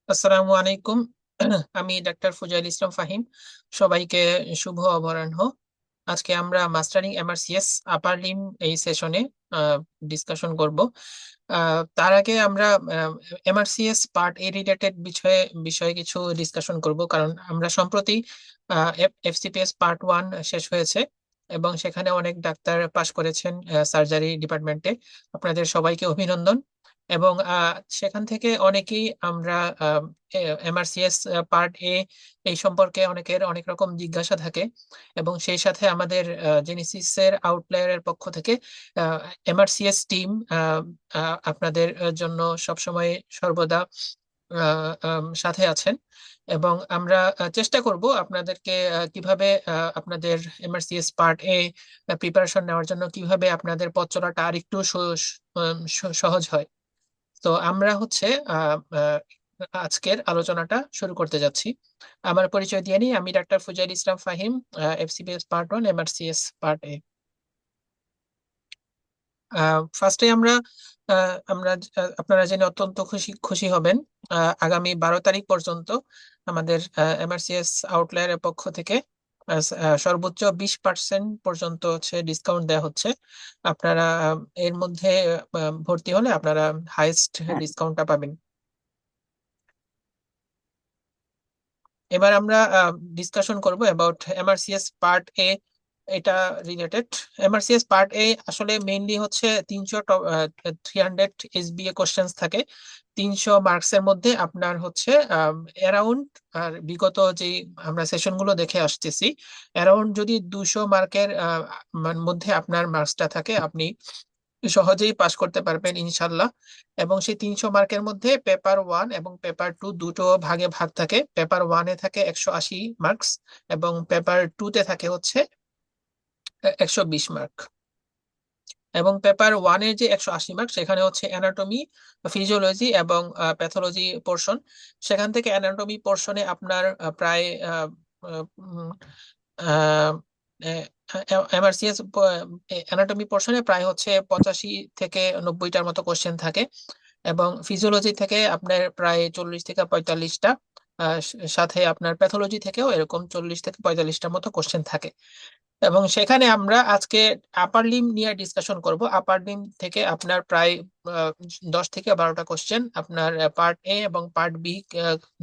আসসালামু আলাইকুম। আমি ডাক্তার ফুজাইল ইসলাম ফাহিম। সবাইকে শুভ অপরাহ্ন। আজকে আমরা মাস্টারিং এমআরসিএস আপার লিম এই সেশনে ডিসকাশন করব। তার আগে আমরা এমআরসিএস পার্ট এ রিলেটেড বিষয়ে বিষয়ে কিছু ডিসকাশন করব, কারণ আমরা সম্প্রতি এফসিপিএস পার্ট 1 শেষ হয়েছে এবং সেখানে অনেক ডাক্তার পাশ করেছেন সার্জারি ডিপার্টমেন্টে। আপনাদের সবাইকে অভিনন্দন। এবং সেখান থেকে অনেকেই আমরা এমআরসিএস পার্ট এ এই সম্পর্কে অনেকের অনেক রকম জিজ্ঞাসা থাকে, এবং সেই সাথে আমাদের জেনেসিস এর আউটলায়ারের পক্ষ থেকে এমআরসিএস টিম আপনাদের জন্য সবসময় সর্বদা সাথে আছেন। এবং আমরা চেষ্টা করব আপনাদেরকে কিভাবে আপনাদের এমআরসিএস পার্ট এ প্রিপারেশন নেওয়ার জন্য কিভাবে আপনাদের পথ চলাটা আরেকটু সহজ হয়। তো আমরা হচ্ছে আহ, আহ, আজকের আলোচনাটা শুরু করতে যাচ্ছি। আমার পরিচয় দিয়ে নিই, আমি ডাক্তার ফুজাইল ইসলাম Fahim, FCPS part 1 MRCS part এ। ফার্স্টে আমরা আপনারা জেনে অত্যন্ত খুশি খুশি হবেন। আগামী 12 তারিখ পর্যন্ত আমাদের এমআরসিএস আউটলায়ারের পক্ষ থেকে সর্বোচ্চ 20% পর্যন্ত হচ্ছে ডিসকাউন্ট দেওয়া হচ্ছে। আপনারা এর মধ্যে ভর্তি হলে আপনারা হাইস্ট ডিসকাউন্টটা পাবেন। এবার আমরা ডিসকাশন করব অ্যাবাউট এমআরসিএস পার্ট এ। এটা রিলেটেড এমআরসিএস পার্ট এ আসলে মেইনলি হচ্ছে 300 কোশ্চেন্স থাকে। 300 মার্কসের মধ্যে আপনার হচ্ছে অ্যারাউন্ড, আর বিগত যে আমরা সেশন গুলো দেখে আসতেছি, অ্যারাউন্ড যদি 200 মার্কের মধ্যে আপনার মার্কসটা থাকে, আপনি সহজেই পাস করতে পারবেন ইনশাল্লাহ। এবং সেই 300 মার্কের মধ্যে পেপার 1 এবং পেপার 2 দুটো ভাগে ভাগ থাকে। পেপার 1-এ থাকে 180 মার্কস, এবং পেপার 2-তে থাকে হচ্ছে 120 মার্ক। এবং পেপার 1-এর যে 180 মার্ক, সেখানে হচ্ছে অ্যানাটমি, ফিজিওলজি এবং প্যাথোলজি পোর্শন। সেখান থেকে অ্যানাটমি পোর্শনে আপনার প্রায় এমআরসিএস অ্যানাটমি পোর্শনে প্রায় হচ্ছে 85 থেকে 90টার মতো কোশ্চেন থাকে। এবং ফিজিওলজি থেকে আপনার প্রায় 40 থেকে 45টা, সাথে আপনার প্যাথোলজি থেকেও এরকম 40 থেকে 45টার মতো কোশ্চেন থাকে। এবং সেখানে আমরা আজকে আপার লিম নিয়ে ডিসকাশন করব। আপার লিম থেকে আপনার প্রায় 10 থেকে 12টা কোশ্চেন আপনার পার্ট এ এবং পার্ট বি,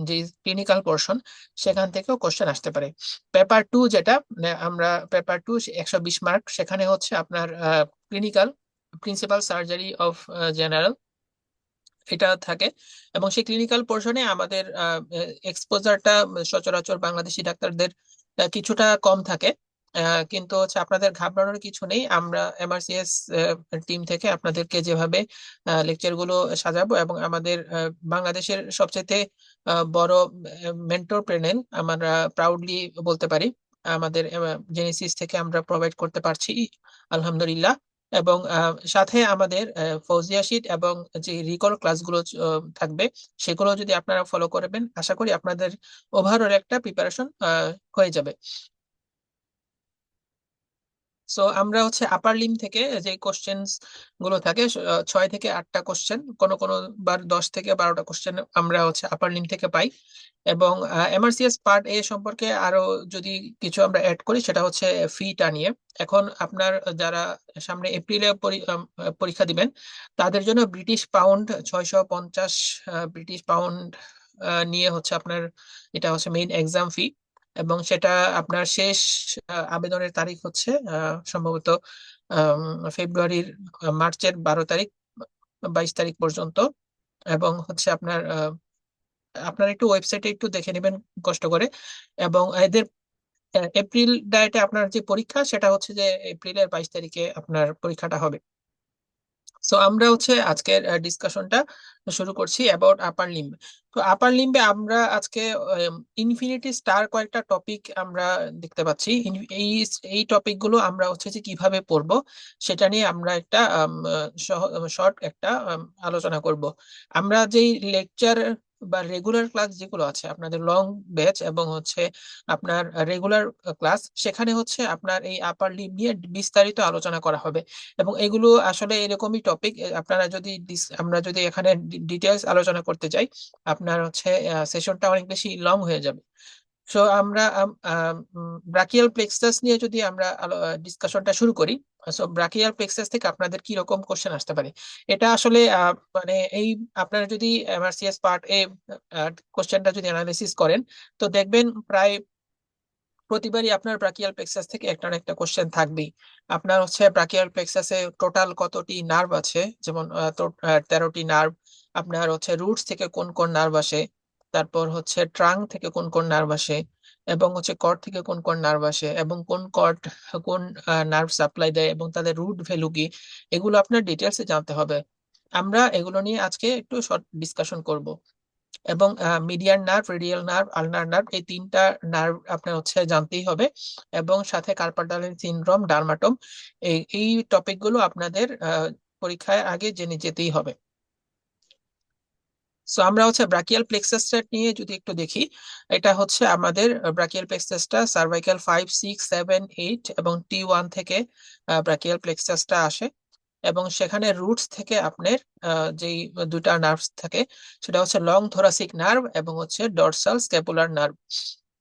যে ক্লিনিক্যাল পোর্শন, সেখান থেকেও কোশ্চেন আসতে পারে। পেপার 2 যেটা, আমরা পেপার 2 120 মার্ক, সেখানে হচ্ছে আপনার clinical, principal surgery of general, এটা থাকে। এবং সেই ক্লিনিক্যাল পোর্শনে আমাদের এক্সপোজারটা সচরাচর বাংলাদেশি ডাক্তারদের কিছুটা কম থাকে। কিন্তু হচ্ছে আপনাদের ঘাবড়ানোর কিছু নেই। আমরা এমআরসিএস টিম থেকে আপনাদেরকে যেভাবে লেকচার গুলো সাজাবো, এবং আমাদের বাংলাদেশের সবচেয়ে বড় মেন্টর প্যানেল আমরা প্রাউডলি বলতে পারি, আমাদের জেনেসিস থেকে আমরা প্রোভাইড করতে পারছি আলহামদুলিল্লাহ। এবং সাথে আমাদের ফৌজিয়া শিট এবং যে রিকল ক্লাসগুলো থাকবে, সেগুলো যদি আপনারা ফলো করবেন, আশা করি আপনাদের ওভারঅল একটা প্রিপারেশন হয়ে যাবে। সো আমরা হচ্ছে আপার লিম থেকে যে কোশ্চেন্স গুলো থাকে, 6 থেকে 8টা কোশ্চেন, কোন কোন বার 10 থেকে 12টা কোশ্চেন আমরা হচ্ছে আপার লিম থেকে পাই। এবং এমআরসিএস পার্ট এ সম্পর্কে আরো যদি কিছু আমরা অ্যাড করি, সেটা হচ্ছে ফিটা নিয়ে। এখন আপনার যারা সামনে এপ্রিলে পরীক্ষা দিবেন, তাদের জন্য ব্রিটিশ পাউন্ড 650 ব্রিটিশ পাউন্ড নিয়ে হচ্ছে আপনার, এটা হচ্ছে মেইন এক্সাম ফি। এবং সেটা আপনার শেষ আবেদনের তারিখ হচ্ছে সম্ভবত আম, ফেব্রুয়ারির মার্চের 12 তারিখ, 22 তারিখ পর্যন্ত। এবং হচ্ছে আপনার একটু ওয়েবসাইটে একটু দেখে নেবেন কষ্ট করে। এবং এদের এপ্রিল ডায়েটে আপনার যে পরীক্ষা, সেটা হচ্ছে যে এপ্রিলের 22 তারিখে আপনার পরীক্ষাটা হবে। সো আমরা হচ্ছে আজকের ডিসকাশনটা শুরু করছি অ্যাবাউট আপার লিম্ব। তো আপার লিম্বে আমরা আজকে ইনফিনিটি স্টার কয়েকটা টপিক আমরা দেখতে পাচ্ছি। এই এই টপিক গুলো আমরা হচ্ছে যে কিভাবে পড়বো, সেটা নিয়ে আমরা একটা শর্ট একটা আলোচনা করব। আমরা যেই লেকচার বা রেগুলার ক্লাস যেগুলো আছে আপনাদের লং ব্যাচ এবং হচ্ছে আপনার রেগুলার ক্লাস, সেখানে হচ্ছে আপনার এই আপার লিম নিয়ে বিস্তারিত আলোচনা করা হবে। এবং এগুলো আসলে এরকমই টপিক, আপনারা যদি আমরা যদি এখানে ডিটেলস আলোচনা করতে যাই, আপনার হচ্ছে সেশনটা অনেক বেশি লং হয়ে যাবে। সো আমরা ব্রাকিয়াল প্লেক্সাস নিয়ে যদি আমরা ডিসকাশনটা শুরু করি, সো ব্রাকিয়াল প্লেক্সাস থেকে আপনাদের কি রকম কোশ্চেন আসতে পারে, এটা আসলে মানে এই আপনারা যদি এমআরসিএস পার্ট এ কোশ্চেনটা যদি অ্যানালিসিস করেন, তো দেখবেন প্রায় প্রতিবারই আপনার ব্রাকিয়াল প্লেক্সাস থেকে একটা না একটা কোশ্চেন থাকবেই। আপনার হচ্ছে ব্রাকিয়াল প্লেক্সাসে টোটাল কতটি নার্ভ আছে, যেমন 13টি নার্ভ। আপনার হচ্ছে রুটস থেকে কোন কোন নার্ভ আসে, তারপর হচ্ছে ট্রাঙ্ক থেকে কোন কোন নার্ভ আসে, এবং হচ্ছে কর্ড থেকে কোন কোন নার্ভ আসে, এবং কোন কর্ড কোন নার্ভ সাপ্লাই দেয়, এবং তাদের রুট ভ্যালু কি, এগুলো আপনার ডিটেলসে জানতে হবে। আমরা এগুলো নিয়ে আজকে একটু শর্ট ডিসকাশন করব। এবং median nerve, radial nerve, ulnar nerve, এই তিনটা নার্ভ আপনার হচ্ছে জানতেই হবে। এবং সাথে কার্পাল টানেল সিনড্রোম, ডার্মাটোম, এই টপিক গুলো আপনাদের পরীক্ষায় আগে জেনে যেতেই হবে। সো আমরা হচ্ছে ব্রাকিয়াল প্লেক্সাসটা নিয়ে যদি একটু দেখি, এটা হচ্ছে আমাদের ব্রাকিয়াল প্লেক্সাসটা সার্ভাইকাল 5, 6, 7, 8 এবং T1 থেকে ব্রাকিয়াল প্লেক্সাসটা আসে। এবং সেখানে রুটস থেকে আপনার যেই দুটা নার্ভস থাকে, সেটা হচ্ছে লং থোরাসিক নার্ভ এবং হচ্ছে dorsal scapular nerve.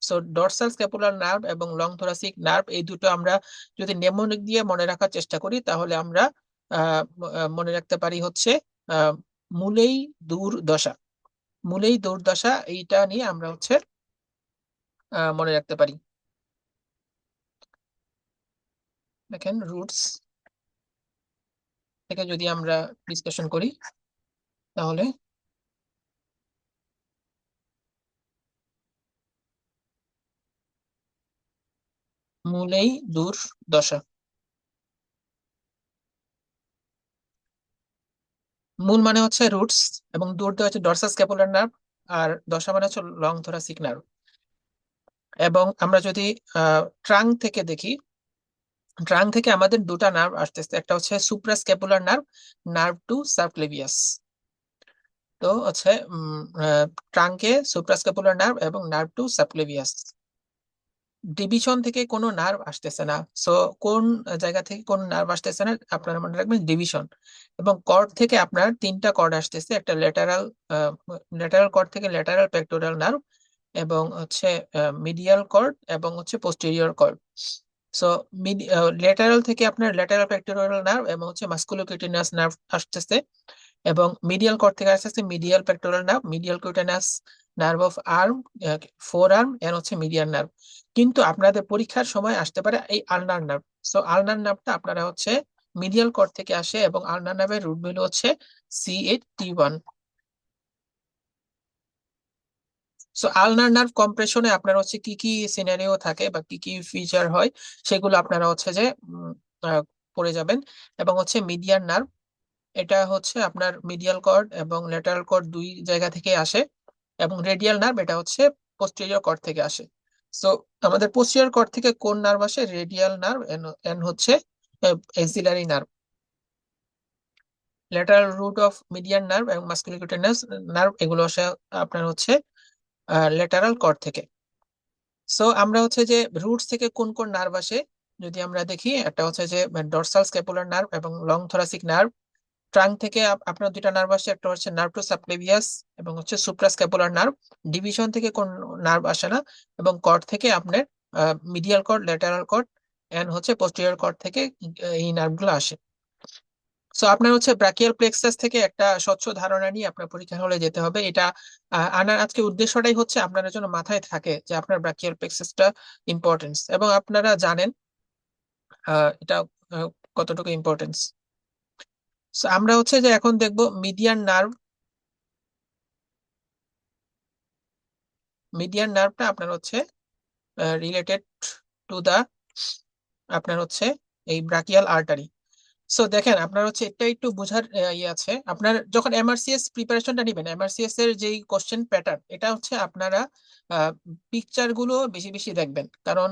So dorsal scapular nerve এবং লং থোরাসিক নার্ভ, এই দুটো আমরা যদি নেমোনিক দিয়ে মনে রাখার চেষ্টা করি, তাহলে আমরা মনে রাখতে পারি হচ্ছে আহ মূলেই দুর্দশা। মূলেই দুর্দশা, এইটা নিয়ে আমরা হচ্ছে মনে রাখতে পারি। দেখেন, রুটস থেকে যদি আমরা ডিসকাশন করি, তাহলে মূলেই দুর্দশা। মূল মানে হচ্ছে রুটস, এবং দূরটা হচ্ছে ডরসাস স্ক্যাপুলার নার্ভ, আর দশা মানে হচ্ছে লং থোরাসিক নার্ভ। এবং আমরা যদি ট্রাঙ্ক থেকে দেখি, ট্রাঙ্ক থেকে আমাদের দুটা নার্ভ আসতেছে, একটা হচ্ছে সুপ্রাস্ক্যাপুলার নার্ভ, নার্ভ টু সাবক্লেভিয়াস। তো হচ্ছে ট্রাঙ্কে সুপ্রাস্ক্যাপুলার নার্ভ এবং নার্ভ টু সাবক্লেভিয়াস। ডিভিশন থেকে কোনো নার্ভ আসতেছে না। সো কোন জায়গা থেকে কোন নার্ভ আসতেছে না, আপনারা মনে রাখবেন ডিভিশন। এবং কর্ড থেকে আপনার তিনটা কর্ড আসতেছে, একটা ল্যাটারাল, ল্যাটারাল কর্ড থেকে ল্যাটারাল পেক্টোরাল নার্ভ, এবং হচ্ছে মিডিয়াল কর্ড, এবং হচ্ছে পোস্টেরিয়র কর্ড। সো ল্যাটারাল থেকে আপনার ল্যাটারাল পেক্টোরাল নার্ভ এবং হচ্ছে মাস্কুলোকিউটেনিয়াস নার্ভ আসতেছে। এবং মিডিয়াল কর্ড থেকে আসতেছে medial pectoral nerve, medial cutaneous nerve of arm, forearm, and হচ্ছে মিডিয়াল নার্ভ। কিন্তু আপনাদের পরীক্ষার সময় আসতে পারে এই আলনার নার্ভ। সো আলনার নার্ভটা আপনারা হচ্ছে মিডিয়াল কর্ড থেকে আসে, এবং আলনার নার্ভের রুট ভ্যালু হচ্ছে C8T1। সো আলনার নার্ভ কম্প্রেশনে আপনার হচ্ছে কি কি সিনারিও থাকে বা কি কি ফিচার হয়, সেগুলো আপনারা হচ্ছে যে আহ, পড়ে যাবেন। এবং হচ্ছে মিডিয়ান নার্ভ, এটা হচ্ছে আপনার মিডিয়াল কর্ড এবং ল্যাটারাল কর্ড দুই জায়গা থেকে আসে। এবং রেডিয়াল নার্ভ, এটা হচ্ছে পোস্টেরিয়র কর্ড থেকে আসে। সো আমাদের পোস্টেরিয়র কর্ড থেকে কোন নার্ভ আসে, রেডিয়াল নার্ভ, এন্ড হচ্ছে axillary nerve. Lateral root of median nerve এবং মাস্কুলোকিউটেনাস নার্ভ, এগুলো আসে আপনার হচ্ছে ল্যাটারাল কর্ড থেকে। সো আমরা হচ্ছে যে রুটস থেকে কোন কোন নার্ভ আসে, যদি আমরা দেখি, একটা হচ্ছে যে ডরসাল স্ক্যাপুলার নার্ভ এবং লং থোরাসিক নার্ভ। ট্রাঙ্ক থেকে আপনার দুইটা নার্ভ আসে, একটা হচ্ছে নার্ভ টু সাবক্লেভিয়াস এবং হচ্ছে সুপ্রাস্ক্যাপুলার নার্ভ। ডিভিশন থেকে কোন নার্ভ আসে না। এবং কর্ড থেকে আপনার medial cord, lateral cord, and হচ্ছে পোস্টেরিয়র কর্ড থেকে এই নার্ভগুলো আসে। সো আপনার হচ্ছে ব্রাকিয়াল প্লেক্সাস থেকে একটা স্বচ্ছ ধারণা নিয়ে আপনার পরীক্ষা হলে যেতে হবে। এটা আনার আজকে উদ্দেশ্যটাই হচ্ছে আপনার জন্য মাথায় থাকে যে আপনার ব্রাকিয়াল প্লেক্সাসটা ইম্পর্টেন্স, এবং আপনারা জানেন এটা আহ, কতটুকু ইম্পর্টেন্স। আমরা হচ্ছে যে এখন দেখবো মিডিয়ান নার্ভ। মিডিয়ান নার্ভটা আপনার হচ্ছে রিলেটেড টু দা আপনার হচ্ছে এই ব্রাকিয়াল আর্টারি। সো দেখেন আপনার হচ্ছে এটা একটু বোঝার ইয়ে আছে। আপনার যখন এমআরসিএস প্রিপারেশনটা নেবেন, এমআরসিএস এর যেই কোশ্চেন প্যাটার্ন, এটা হচ্ছে আপনারা পিকচার গুলো বেশি বেশি দেখবেন। কারণ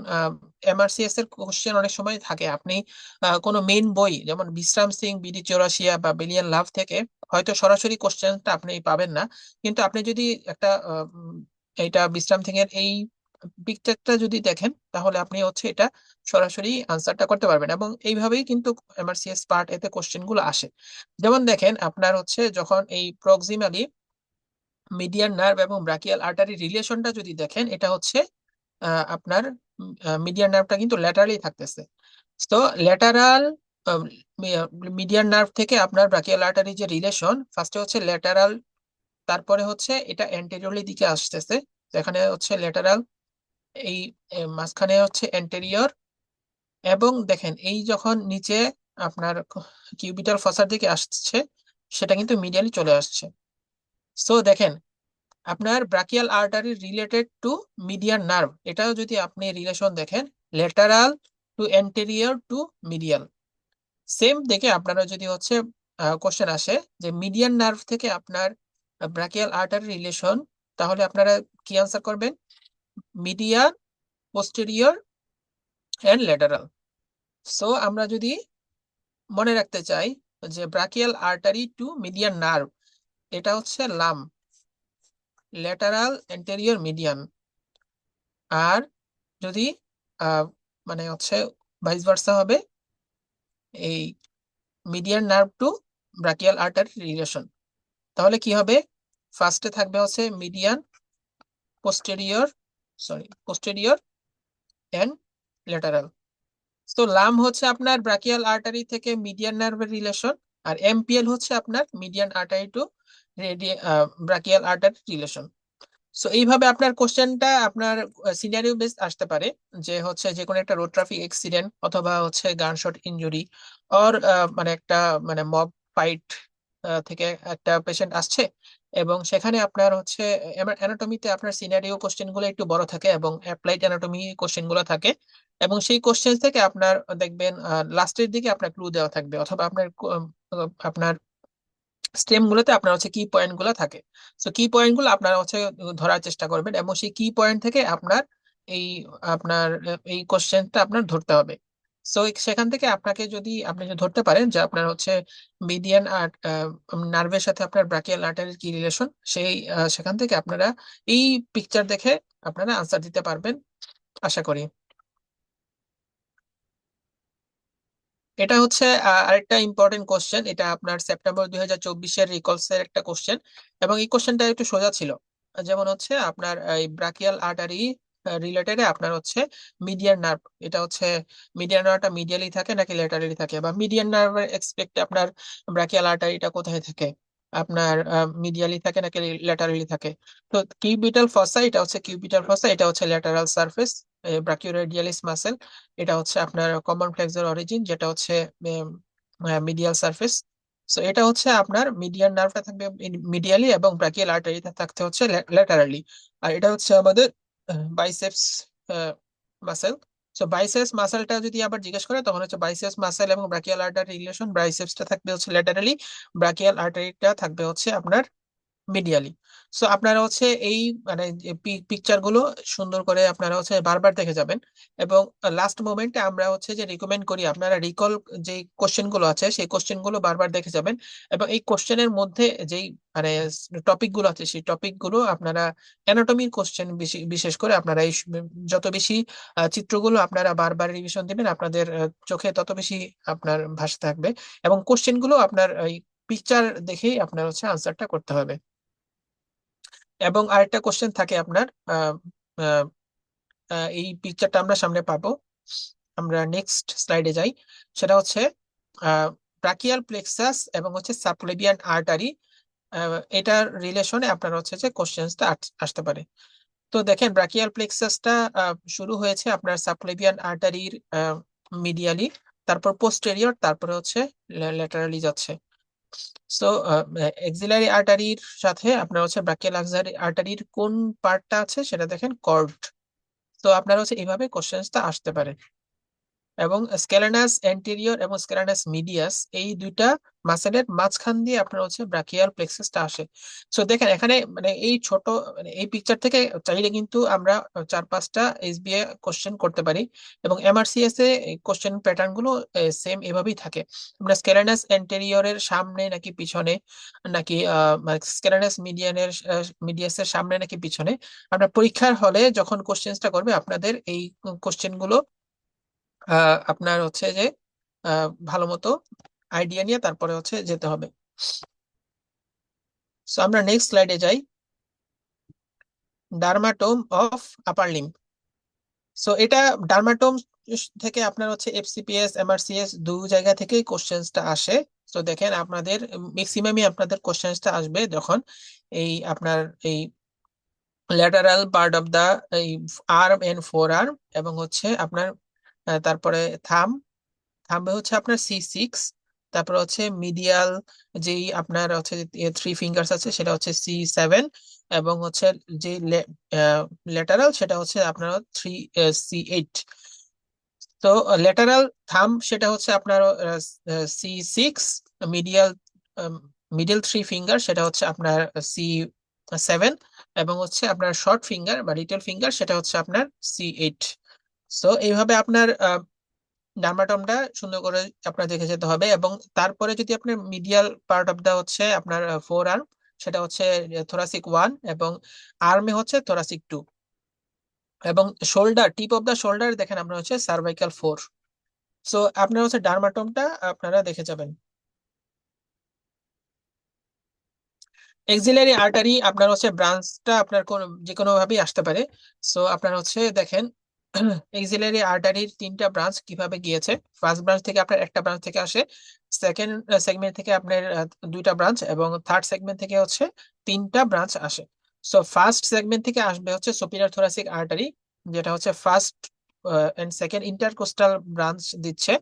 এমআরসিএস এর কোশ্চেন অনেক সময় থাকে আপনি কোনো মেইন বই যেমন বিশ্রাম সিং বিডি চৌরাশিয়া বা বিলিয়ন লাভ থেকে হয়তো সরাসরি কোশ্চেনটা আপনি পাবেন না, কিন্তু আপনি যদি একটা এটা বিশ্রাম সিং এর এই পিকচারটা যদি দেখেন, তাহলে আপনি হচ্ছে এটা সরাসরি আনসারটা করতে পারবেন। এবং এইভাবেই কিন্তু এমআরসিএস পার্ট এতে কোশ্চেন গুলো আসে। যেমন দেখেন আপনার হচ্ছে যখন এই প্রক্সিমালি মিডিয়ান নার্ভ এবং ব্রাকিয়াল আর্টারি রিলেশনটা যদি দেখেন, এটা হচ্ছে আপনার মিডিয়ান নার্ভটা কিন্তু ল্যাটারালি থাকতেছে। তো ল্যাটারাল মিডিয়ান নার্ভ থেকে আপনার ব্রাকিয়াল আর্টারি যে রিলেশন, ফার্স্টে হচ্ছে ল্যাটারাল, তারপরে হচ্ছে এটা অ্যান্টেরিয়রলি দিকে আসতেছে। তো এখানে হচ্ছে ল্যাটারাল, এই মাঝখানে হচ্ছে অ্যান্টেরিয়র, এবং দেখেন এই যখন নিচে আপনার কিউবিটাল ফসার দিকে আসছে, সেটা কিন্তু মিডিয়ালি চলে আসছে। সো দেখেন আপনার brachial artery related to median nerve, এটাও যদি আপনি রিলেশন দেখেন, lateral to anterior to medial. Same দেখে আপনারা যদি হচ্ছে কোশ্চেন আসে যে মিডিয়ান নার্ভ থেকে আপনার ব্রাকিয়াল আর্টারি রিলেশন, তাহলে আপনারা কি আনসার করবেন? Median, posterior and lateral. So আমরা যদি মনে রাখতে চাই যে brachial artery to median nerve, এটা হচ্ছে লাম, ল্যাটারাল অ্যান্টেরিয়র মিডিয়ান। আর যদি আহ, মানে হচ্ছে ভাইস ভার্সা হবে এই median nerve to brachial artery relation, তাহলে কি হবে? ফার্স্টে থাকবে হচ্ছে median, posterior, sorry posterior and lateral. তো লাম হচ্ছে আপনার ব্রাকিয়াল আর্টারি থেকে মিডিয়ান নার্ভের রিলেশন, আর এমপিএল হচ্ছে আপনার median artery to brachial artery relation. So এইভাবে আপনার কোশ্চেনটা আপনার সিনারিও বেস আসতে পারে, যে হচ্ছে যে কোনো একটা রোড ট্রাফিক অ্যাক্সিডেন্ট অথবা হচ্ছে গানশট ইনজুরি, অর মানে একটা মানে মব ফাইট থেকে একটা পেশেন্ট আসছে, এবং সেখানে আপনার হচ্ছে অ্যানাটমিতে আপনার সিনারিও কোশ্চেন গুলো একটু বড় থাকে এবং অ্যাপ্লাইড অ্যানাটমি কোশ্চেন গুলো থাকে। এবং সেই কোশ্চেন থেকে আপনার দেখবেন লাস্টের দিকে আপনার ক্লু দেওয়া থাকবে, অথবা আপনার আপনার স্টেম গুলোতে আপনার হচ্ছে কি পয়েন্ট গুলো থাকে। তো কি পয়েন্ট গুলো আপনারা হচ্ছে ধরার চেষ্টা করবেন, এবং সেই কি পয়েন্ট থেকে আপনার এই আপনার এই কোশ্চেনটা আপনার ধরতে হবে। সো সেখান থেকে আপনাকে যদি আপনি যদি ধরতে পারেন যে আপনার হচ্ছে মিডিয়ান আর্ট নার্ভের সাথে আপনার ব্রাকিয়াল আর্টারির কি রিলেশন, সেই সেখান থেকে আপনারা এই পিকচার দেখে আপনারা আনসার দিতে পারবেন আশা করি। এটা হচ্ছে আরেকটা ইম্পর্টেন্ট কোশ্চেন, এটা আপনার সেপ্টেম্বর 2024-এর রিকলস এর একটা কোশ্চেন, এবং এই কোশ্চেনটা একটু সোজা ছিল। যেমন হচ্ছে আপনার এই ব্রাকিয়াল আর্টারি রিলেটেড আপনার হচ্ছে মিডিয়ান নার্ভ, এটা হচ্ছে মিডিয়ান নার্ভটা মিডিয়ালি থাকে নাকি ল্যাটারালি থাকে, বা মিডিয়ান নার্ভের এক্সপেক্টে আপনার ব্রাকিয়াল আর্টারিটা কোথায় থাকে, আপনার মিডিয়ালি থাকে নাকি ল্যাটারালি থাকে। তো কিউবিটাল ফসা, এটা হচ্ছে কিউবিটাল ফসা, এটা হচ্ছে ল্যাটারাল সারফেস ব্রাকিওরেডিয়ালিস মাসেল, এটা হচ্ছে আপনার কমন ফ্লেক্সর অরিজিন, যেটা হচ্ছে মিডিয়াল সারফেস। সো এটা হচ্ছে আপনার মিডিয়ান নার্ভটা থাকবে মিডিয়ালি, এবং ব্রাকিয়াল আর্টারিটা থাকতে হচ্ছে ল্যাটারালি। আর এটা হচ্ছে আমাদের বাইসেপস মাসেল। সো বাইসেপস মাসেলটা যদি আবার জিজ্ঞেস করে, তখন হচ্ছে বাইসেপস মাসেল এবং ব্রাকিয়াল আর্টারি রিলেশন, বাইসেপসটা থাকবে হচ্ছে ল্যাটারালি, ব্রাকিয়াল আর্টারিটা থাকবে হচ্ছে আপনার মিডিয়ালি। সো আপনারা হচ্ছে এই মানে পিকচার গুলো সুন্দর করে আপনারা হচ্ছে বারবার দেখে যাবেন, এবং লাস্ট মোমেন্টে আমরা হচ্ছে যে রিকমেন্ড করি আপনারা রিকল যে কোশ্চেন গুলো আছে সেই কোশ্চেন গুলো বারবার দেখে যাবেন। এবং এই কোশ্চেনের মধ্যে যেই মানে টপিক গুলো আছে সেই টপিক গুলো আপনারা অ্যানাটমির কোশ্চেন বিশেষ করে আপনারা এই যত বেশি চিত্রগুলো আপনারা বারবার রিভিশন দিবেন, আপনাদের চোখে তত বেশি আপনার ভাসতে থাকবে, এবং কোশ্চেন গুলো আপনার এই পিকচার দেখেই আপনার হচ্ছে আনসারটা করতে হবে। এবং আরেকটা কোশ্চেন থাকে আপনার আহ, আহ, এই পিকচারটা আমরা সামনে পাবো, আমরা নেক্সট স্লাইডে যাই। সেটা হচ্ছে ব্রাকিয়াল প্লেক্সাস এবং হচ্ছে সাবক্লেভিয়ান আর্টারি, এটার রিলেশনে আপনার হচ্ছে যে কোশ্চেন্সটা আসতে পারে। তো দেখেন ব্রাকিয়াল প্লেক্সাসটা শুরু হয়েছে আপনার সাবক্লেভিয়ান আর্টারির মিডিয়ালি, তারপর পোস্টেরিয়র, তারপরে হচ্ছে ল্যাটারালি যাচ্ছে। সো এক্সিলারি আর্টারির সাথে আপনার হচ্ছে ব্রাকিয়াল আর্টারির কোন পার্টটা আছে সেটা দেখেন কর্ড। তো আপনার হচ্ছে এইভাবে কোশ্চেন্সটা আসতে পারে। এবং স্ক্যালেনাস অ্যান্টেরিয়র এবং স্ক্যালেনাস মিডিয়াস, এই দুইটা মাসেলের মাঝখান দিয়ে আপনার হচ্ছে ব্রাকিয়াল প্লেক্সাসটা আসে। সো দেখেন এখানে মানে এই ছোট মানে এই পিকচার থেকে চাইলে কিন্তু আমরা 4-5টা এসবিএ কোশ্চেন করতে পারি, এবং এমআরসিএস এ কোশ্চেন প্যাটার্ন গুলো সেম এভাবেই থাকে। আমরা স্ক্যালেনাস অ্যান্টেরিয়রের সামনে নাকি পিছনে, নাকি স্ক্যালেনাস মিডিয়াসের সামনে নাকি পিছনে, আমরা পরীক্ষার হলে যখন কোশ্চেনটা করবে আপনাদের এই কোশ্চেন গুলো আপনার হচ্ছে যে ভালো মতো আইডিয়া নিয়ে তারপরে হচ্ছে যেতে হবে। সো আমরা নেক্সট স্লাইডে যাই। Dermatome of upper limb. So এটা ডার্মাটোম থেকে আপনার হচ্ছে এফসিপিএস এমআরসিএস দু জায়গা থেকেই কোশ্চেন্সটা আসে। তো দেখেন আপনাদের ম্যাক্সিমামই আপনাদের কোশ্চেন্সটা আসবে যখন এই আপনার এই ল্যাটারাল পার্ট অফ দা এই আর্ম এন্ড ফোর আর্ম, এবং হচ্ছে আপনার তারপরে থাম, থাম্বে হচ্ছে আপনার C6, তারপর হচ্ছে মিডিয়াল যেই আপনার হচ্ছে 3 ফিঙ্গার্স আছে সেটা হচ্ছে C7, এবং হচ্ছে যে ল্যাটারাল সেটা হচ্ছে আপনার C8। তো ল্যাটারাল থাম সেটা হচ্ছে আপনার C6, মিডিয়াল মিডল 3 ফিঙ্গার সেটা হচ্ছে আপনার C7, এবং হচ্ছে আপনার শর্ট ফিঙ্গার বা লিটল ফিঙ্গার সেটা হচ্ছে আপনার C8। সো এইভাবে আপনার ডার্মাটমটা সুন্দর করে আপনার দেখে যেতে হবে, এবং তারপরে যদি আপনার মিডিয়াল পার্ট অফ দা হচ্ছে আপনার ফোর আর্ম, সেটা হচ্ছে থোরাসিক 1, এবং আর্মে হচ্ছে থোরাসিক 2, এবং shoulder tip of the shoulder দেখেন আপনার হচ্ছে সার্ভাইকাল 4। সো আপনার হচ্ছে ডার্মাটমটা আপনারা দেখে যাবেন। এক্সিলারি আর্টারি আপনার হচ্ছে ব্রাঞ্চটা আপনার কোন যে কোনো ভাবেই আসতে পারে। সো আপনার হচ্ছে দেখেন এক্সিলারি আর্টারির 3টা ব্রাঞ্চ কিভাবে গিয়েছে। ফার্স্ট ব্রাঞ্চ থেকে আপনার একটা ব্রাঞ্চ থেকে আসে, সেকেন্ড সেগমেন্ট থেকে আপনার 2টা ব্রাঞ্চ, এবং থার্ড সেগমেন্ট থেকে হচ্ছে 3টা ব্রাঞ্চ আসে। সো ফার্স্ট সেগমেন্ট থেকে আসবে হচ্ছে সুপিরিয়র থোরাসিক আর্টারি, যেটা হচ্ছে first and second intercostal branch দিচ্ছে।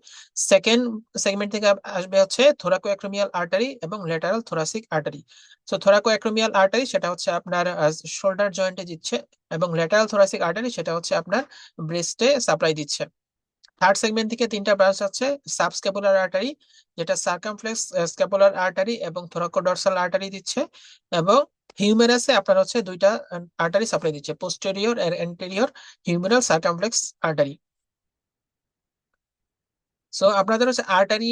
সেকেন্ড সেগমেন্ট থেকে আসবে হচ্ছে থোরাকোঅ্যাক্রোমিয়াল আর্টারি এবং lateral thoracic artery. So thoracoacromial artery সেটা হচ্ছে আপনার শোল্ডার জয়েন্টে দিচ্ছে, এবং ল্যাটারাল থোরাসিক আর্টারি সেটা হচ্ছে আপনার ব্রেস্টে সাপ্লাই দিচ্ছে। থার্ড সেগমেন্ট থেকে 3টা ব্রাঞ্চ আছে। সাবস্ক্যাপুলার আর্টারি, যেটা সার্কামফ্লেক্স স্ক্যাপুলার আর্টারি এবং থোরাকোডর্সাল আর্টারি দিচ্ছে, এবং হিউমেরাসে আপনার হচ্ছে 2টা আর্টারি সাপ্লাই দিচ্ছে, পোস্টেরিয়র আর anterior humeral circumflex artery. So আপনাদের হচ্ছে আর্টারি,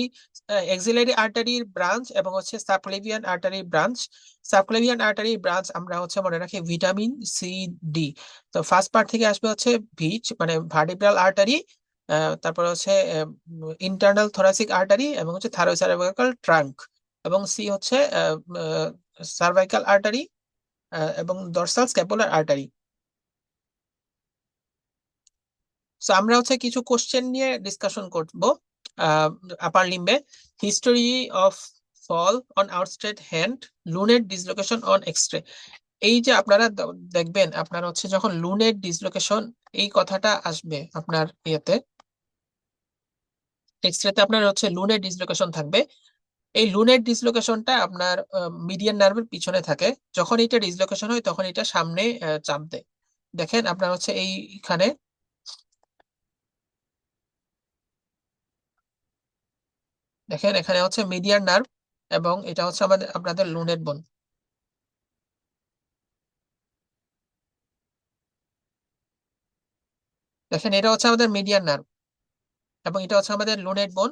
এক্সিলারি আর্টারির ব্রাঞ্চ এবং হচ্ছে subclavian artery branch. Subclavian artery branch আমরা হচ্ছে মনে রাখি ভিটামিন C, D। তো ফার্স্ট পার্ট থেকে আসবে হচ্ছে ভিচ মানে ভার্টিব্রাল আর্টারি, তারপর হচ্ছে ইন্টারনাল থোরাসিক আর্টারি, এবং হচ্ছে থাইরোসার্ভাইকাল ট্রাঙ্ক, এবং সি হচ্ছে সার্ভাইকাল আর্টারি, এবং ডর্সাল স্ক্যাপুলার আর্টারি। সো আমরা হচ্ছে কিছু কোশ্চেন নিয়ে ডিসকাশন করব। আপার লিম্বে history of fall on outstretched hand, lunate dislocation on x-ray. এই যে আপনারা দেখবেন আপনার হচ্ছে যখন লুনেট ডিসলোকেশন এই কথাটা আসবে আপনার ইয়েতে এক্সরেতে আপনার হচ্ছে লুনেট ডিসলোকেশন থাকবে। এই লুনেট ডিসলোকেশনটা আপনার মিডিয়ান নার্ভের পিছনে থাকে। যখন এটা ডিসলোকেশন হয় তখন এটা সামনে চাপ দেয়। দেখেন আপনার হচ্ছে এইখানে দেখেন এখানে হচ্ছে মিডিয়ান নার্ভ, এবং এটা হচ্ছে আমাদের আপনাদের লুনেট বোন। দেখেন এটা হচ্ছে আমাদের মিডিয়ান নার্ভ, এবং এটা হচ্ছে আমাদের লুনেট বোন।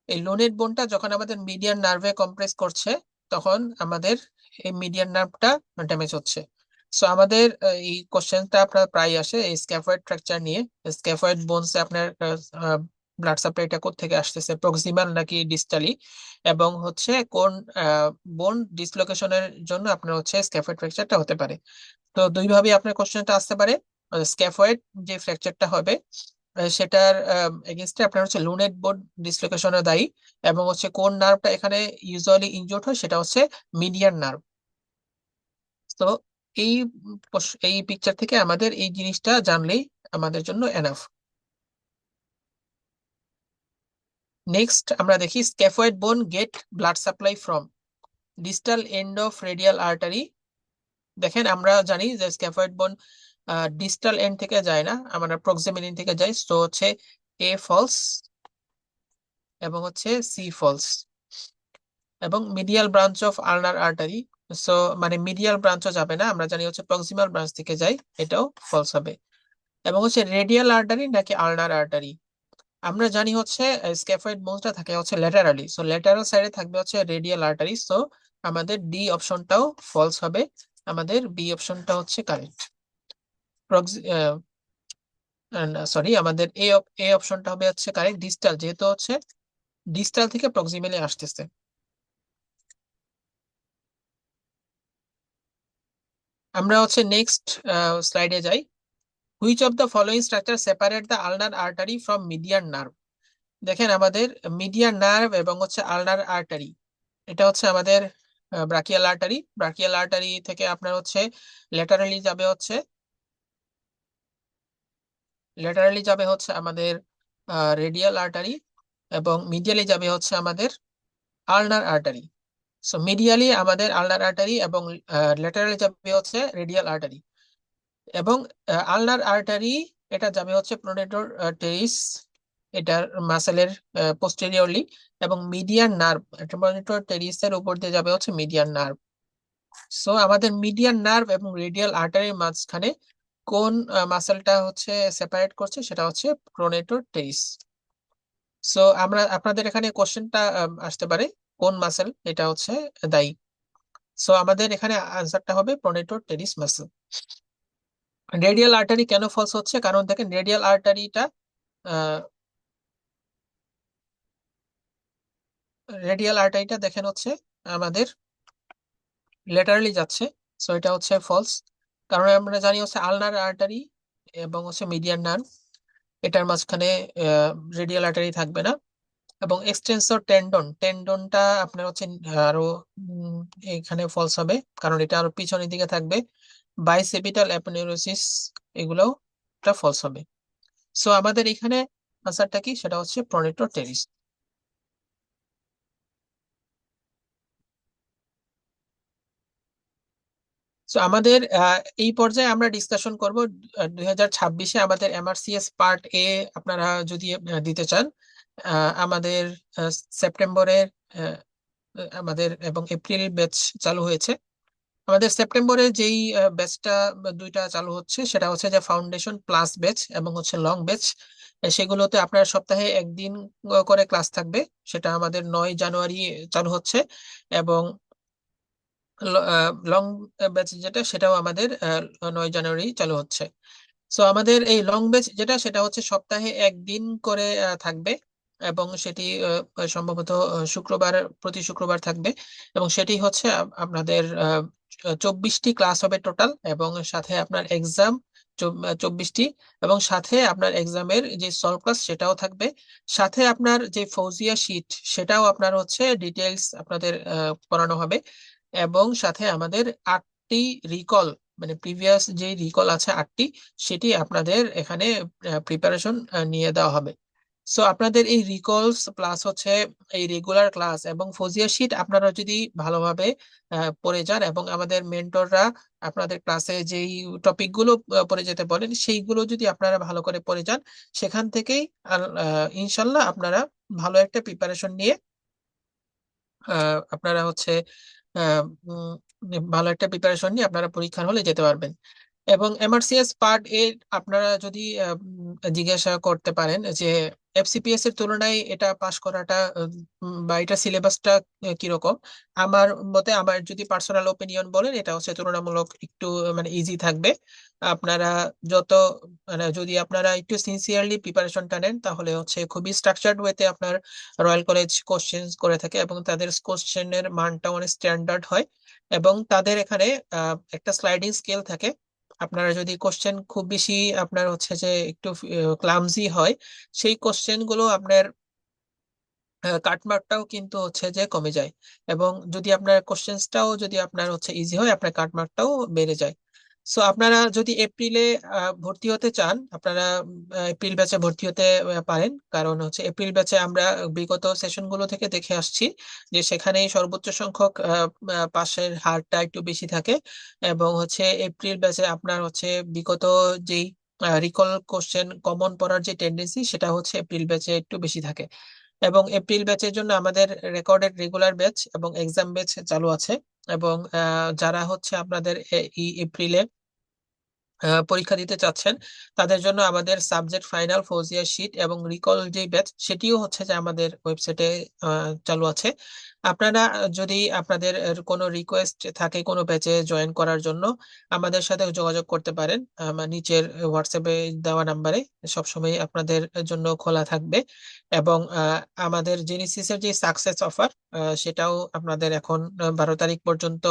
এই লোনেট বোনটা যখন আমাদের মিডিয়ান নার্ভে কম্প্রেস করছে তখন আমাদের এই মিডিয়ান নার্ভটা ড্যামেজ হচ্ছে। সো আমাদের এই কোশ্চেনটা আপনার প্রায় আসে এই স্ক্যাফয়েড ফ্র্যাকচার নিয়ে। স্ক্যাফয়েড বোনসে আপনার ব্লাড সাপ্লাইটা কোত্থেকে আসতেছে, প্রক্সিমাল নাকি ডিস্টালি, এবং হচ্ছে কোন বোন ডিসলোকেশনের জন্য আপনার হচ্ছে স্ক্যাফয়েড ফ্র্যাকচারটা হতে পারে। তো দুইভাবেই আপনার কোশ্চেনটা আসতে পারে। স্ক্যাফয়েড যে ফ্র্যাকচারটা হবে সেটার এগেনস্টে আপনার হচ্ছে লুনেট বোন ডিসলোকেশনে দায়ী, এবং হচ্ছে কোন নার্ভটা এখানে ইউজুয়ালি ইনজুর্ড হয় সেটা হচ্ছে মিডিয়ান নার্ভ। তো এই এই পিকচার থেকে আমাদের এই জিনিসটা জানলেই আমাদের জন্য এনাফ। নেক্সট আমরা দেখি scaphoid bone get blood supply from distal end of radial artery. দেখেন আমরা জানি যে স্ক্যাফয়েড বোন ডিস্টাল এন্ড থেকে যায় না, আমরা প্রক্সিমাল এন্ড থেকে যাই। তো হচ্ছে এ ফলস এবং হচ্ছে সি ফলস। এবং medial branch of ulnar artery, so মানে মিডিয়াল ব্রাঞ্চও যাবে না, আমরা জানি হচ্ছে প্রক্সিমাল ব্রাঞ্চ থেকে যাই, এটাও ফলস হবে। এবং হচ্ছে রেডিয়াল আর্টারি নাকি আলনার আর্টারি, আমরা জানি হচ্ছে স্ক্যাফয়েড বোনসটা থাকে হচ্ছে ল্যাটারালি, সো ল্যাটারাল সাইডে থাকবে হচ্ছে রেডিয়াল আর্টারি, সো আমাদের ডি অপশনটাও ফলস হবে, আমাদের বি অপশনটা হচ্ছে কারেক্ট। সরি, আমাদের এ অপশনটা হবে হচ্ছে কারেক্ট, ডিস্টাল, যেহেতু হচ্ছে ডিস্টাল থেকে প্রক্সিমালি আসতেছে। আমরা হচ্ছে নেক্সট স্লাইডে যাই। Which of the following structure separate the ulnar artery from median nerve. দেখেন আমাদের মিডিয়ান নার্ভ এবং হচ্ছে আলনার আর্টারি, এটা হচ্ছে আমাদের ব্রাকিয়াল আর্টারি, ব্রাকিয়াল আর্টারি থেকে আপনার হচ্ছে ল্যাটারালি যাবে হচ্ছে আমাদের রেডিয়াল আর্টারি, এবং মিডিয়ালি যাবে হচ্ছে আমাদের আলনার আর্টারি। সো মিডিয়ালি আমাদের আলনার আর্টারি এবং ল্যাটারালি যাবে হচ্ছে রেডিয়াল আর্টারি। এবং আলনার আর্টারি এটা যাবে হচ্ছে প্রোনেটর টেরিস, এটার মাসেলের পোস্টেরিয়রলি, এবং মিডিয়ান নার্ভ, প্রোনেটর টেরিসের উপর দিয়ে যাবে হচ্ছে মিডিয়ান নার্ভ। সো আমাদের মিডিয়ান নার্ভ এবং রেডিয়াল আর্টারির মাঝখানে কোন মাসেলটা হচ্ছে সেপারেট করছে, সেটা হচ্ছে প্রোনেটর টেরিস। সো আমরা আপনাদের এখানে কোশ্চেনটা আসতে পারে কোন মাসেল এটা হচ্ছে দায়ী। সো আমাদের এখানে আনসারটা হবে প্রোনেটর টেরিস মাসেল। রেডিয়াল আর্টারি কেন ফলস হচ্ছে, কারণ দেখেন রেডিয়াল আর্টারিটা দেখেন হচ্ছে আমাদের লেটারালি যাচ্ছে, সো এটা হচ্ছে ফলস। কারণ আমরা জানি হচ্ছে আলনার আর্টারি এবং হচ্ছে মিডিয়ান নার্ভ, এটার মাঝখানে রেডিয়াল আর্টারি থাকবে না। এবং এক্সটেন্সর টেন্ডনটা আপনার হচ্ছে আরো উম, এখানে ফলস হবে, কারণ এটা আরো পিছনের দিকে থাকবে। বাইসেপিটাল অ্যাপনেউরোসিস, এগুলোও এটা ফলস হবে। সো আমাদের এখানে আনসারটা কি, সেটা হচ্ছে প্রনেটর টেরিস। সো আমাদের এই পর্যায়ে আমরা ডিসকাশন করব 2026-এ আমাদের এমআরসিএস পার্ট এ, আপনারা যদি দিতে চান। আমাদের সেপ্টেম্বরের আমাদের এবং এপ্রিল ব্যাচ চালু হয়েছে। আমাদের সেপ্টেম্বরে যেই ব্যাচটা দুইটা চালু হচ্ছে, সেটা হচ্ছে যে ফাউন্ডেশন প্লাস ব্যাচ এবং হচ্ছে লং ব্যাচ। সেগুলোতে আপনার সপ্তাহে একদিন করে ক্লাস থাকবে, সেটা আমাদের 9 জানুয়ারি চালু হচ্ছে। এবং লং ব্যাচ যেটা, সেটাও আমাদের 9 জানুয়ারি চালু হচ্ছে। সো আমাদের এই লং ব্যাচ যেটা, সেটা হচ্ছে সপ্তাহে একদিন করে থাকবে, এবং সেটি সম্ভবত শুক্রবার, প্রতি শুক্রবার থাকবে। এবং সেটি হচ্ছে আপনাদের 24টি ক্লাস হবে টোটাল, এবং সাথে আপনার এক্সাম 24টি, এবং সাথে আপনার এক্সামের যে সলভ ক্লাস সেটাও থাকবে। সাথে আপনার যে ফৌজিয়া শিট, সেটাও আপনার হচ্ছে ডিটেলস আপনাদের করানো হবে। এবং সাথে আমাদের 8টি রিকল, মানে প্রিভিয়াস যে রিকল আছে 8টি, সেটি আপনাদের এখানে প্রিপারেশন নিয়ে দেওয়া হবে। সো আপনাদের এই রিকলস প্লাস হচ্ছে এই রেগুলার ক্লাস এবং ফজিয়া শিট আপনারা যদি ভালোভাবে পড়ে যান, এবং আমাদের মেন্টররা আপনাদের ক্লাসে যেই টপিকগুলো পড়ে যেতে বলেন, সেইগুলো যদি আপনারা ভালো করে পড়ে যান, সেখান থেকেই ইনশাল্লাহ আপনারা ভালো একটা প্রিপারেশন নিয়ে আপনারা হচ্ছে আহ, উম, ভালো একটা প্রিপারেশন নিয়ে আপনারা পরীক্ষার হলে যেতে পারবেন। এবং এমআরসিএস পার্ট এ আপনারা যদি জিজ্ঞাসা করতে পারেন যে এফসিপিএস এর তুলনায় এটা পাশ করাটা বা এটা সিলেবাসটা কিরকম, আমার মতে, আমার যদি পার্সোনাল ওপিনিয়ন বলেন, এটা হচ্ছে তুলনামূলক একটু মানে ইজি থাকবে। আপনারা যত মানে যদি আপনারা একটু সিনসিয়ারলি প্রিপারেশনটা নেন, তাহলে হচ্ছে খুবই স্ট্রাকচার্ড ওয়েতে আপনার রয়্যাল কলেজ কোশ্চেন করে থাকে, এবং তাদের কোশ্চেনের মানটা অনেক স্ট্যান্ডার্ড হয়। এবং তাদের এখানে একটা স্লাইডিং স্কেল থাকে। আপনারা যদি কোশ্চেন খুব বেশি আপনার হচ্ছে যে একটু ক্লামজি হয়, সেই কোশ্চেন গুলো আপনার কাটমার্কটাও কিন্তু হচ্ছে যে কমে যায়। এবং যদি আপনার কোশ্চেন্সটাও যদি আপনার হচ্ছে ইজি হয়, আপনার কাটমার্কটাও বেড়ে যায়। সো আপনারা যদি এপ্রিলে ভর্তি হতে চান, আপনারা এপ্রিল ব্যাচে ভর্তি হতে পারেন, কারণ হচ্ছে এপ্রিল ব্যাচে আমরা বিগত সেশনগুলো থেকে দেখে আসছি যে সেখানে সর্বোচ্চ সংখ্যক পাশের হারটা একটু বেশি থাকে। এবং হচ্ছে এপ্রিল ব্যাচে আপনার হচ্ছে বিগত যেই রিকল কোশ্চেন কমন পড়ার যে টেন্ডেন্সি সেটা হচ্ছে এপ্রিল ব্যাচে একটু বেশি থাকে। এবং এপ্রিল ব্যাচের জন্য আমাদের রেকর্ডেড রেগুলার ব্যাচ এবং এক্সাম ব্যাচ চালু আছে। এবং যারা হচ্ছে আপনাদের এই এপ্রিলে পরীক্ষা দিতে চাচ্ছেন, তাদের জন্য আমাদের সাবজেক্ট ফাইনাল ফৌজিয়া শীট এবং রিকল যে ব্যাচ সেটিও হচ্ছে যে আমাদের ওয়েবসাইটে চালু আছে। আপনারা যদি আপনাদের কোনো রিকোয়েস্ট থাকে কোনো ব্যাচে জয়েন করার জন্য, আমাদের সাথে যোগাযোগ করতে পারেন। আমার নিচের হোয়াটসঅ্যাপে দেওয়া নাম্বারে সবসময় আপনাদের জন্য খোলা থাকবে। এবং আমাদের জেনেসিসের যে সাকসেস অফার সেটাও আপনাদের এখন 12 তারিখ পর্যন্ত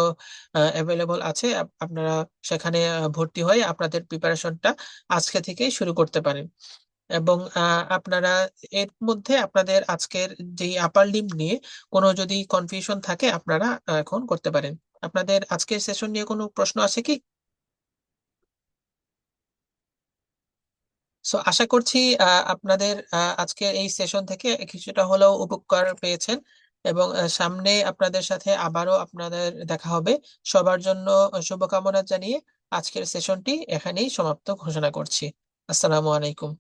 অ্যাভেলেবল আছে। আপনারা সেখানে ভর্তি হয়ে আপনাদের প্রিপারেশনটা আজকে থেকেই শুরু করতে পারেন। এবং আপনারা এর মধ্যে আপনাদের আজকের যে আপার লিম নিয়ে কোনো যদি কনফিউশন থাকে আপনারা এখন করতে পারেন। আপনাদের আজকের সেশন নিয়ে কোনো প্রশ্ন আছে কি? সো আশা করছি আপনাদের আজকের এই সেশন থেকে কিছুটা হলেও উপকার পেয়েছেন। এবং সামনে আপনাদের সাথে আবারও আপনাদের দেখা হবে। সবার জন্য শুভকামনা জানিয়ে আজকের সেশনটি এখানেই সমাপ্ত ঘোষণা করছি। আসসালামু আলাইকুম।